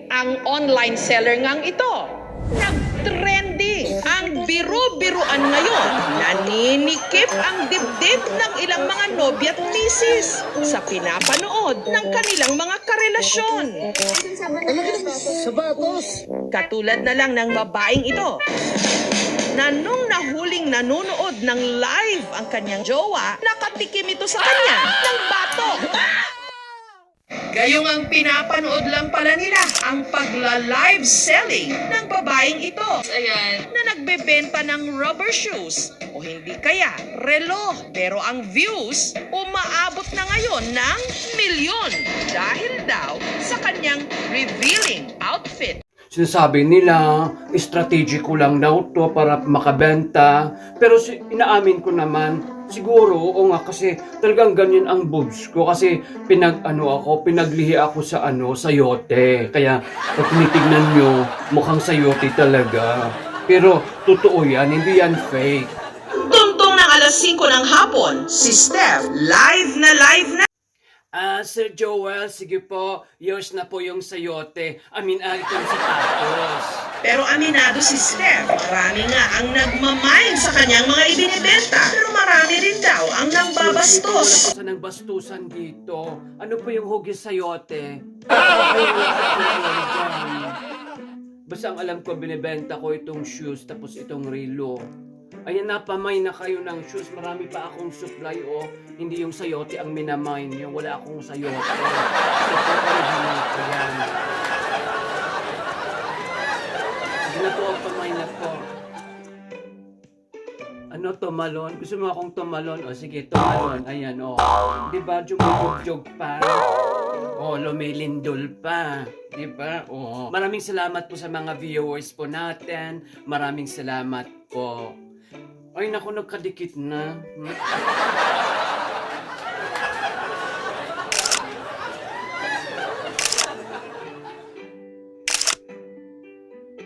ang online seller ngang ito. Nag-trending ang biro-biruan ngayon. Naninikip ang dibdib ng ilang mga nobya at misis sa pinapanood ng kanilang mga karelasyon. Sapatos! Katulad na lang ng babaeng ito na nung nahuling nanonood ng live ang kanyang jowa, nakatikim ito sa kanya ng batok. Gayong ang pinapanood lang pala nila ang pagla-live selling ng babaeng ito. Ayan. Na nagbebenta ng rubber shoes o hindi kaya relo. Pero ang views umaabot na ngayon ng milyon dahil daw sa kanyang revealing outfit. Sinasabi nila, strategic ko lang daw to para makabenta. Pero inaamin ko naman, siguro, oo nga, kasi talagang ganyan ang boobs ko. Kasi pinaglihi ako sa sayote. Kaya pag tinitignan nyo, mukhang sayote talaga. Pero totoo yan, hindi yan fake. Tuntong ng alas 5 ng hapon, si Steph live na Sir Joel, sige po, yours na po yung sayote. Itong sapatos. Pero aminado si Steph, marami nga ang nagmamine sa kanyang mga ibinibenta. Pero marami rin daw ang nambabastos. Sa nang bastusan dito, ano po yung hugis sayote? Basta ang alam ko, binibenta ko itong shoes, tapos itong relo. Ayan, napamay na kayo ng shoes. Marami pa akong supply, hindi yung sayote ang minamine. Yung wala akong sayote. Ito original ko yan. Sige na po, pamay na po. Ano, tumalon? Gusto mo akong tumalon? Sige, tumalon. Ayan, Diba, jumujog pa? Lumilindol pa. Diba? Maraming salamat po sa mga viewers po natin. Maraming salamat po. Ay, naku, nagkadikit na.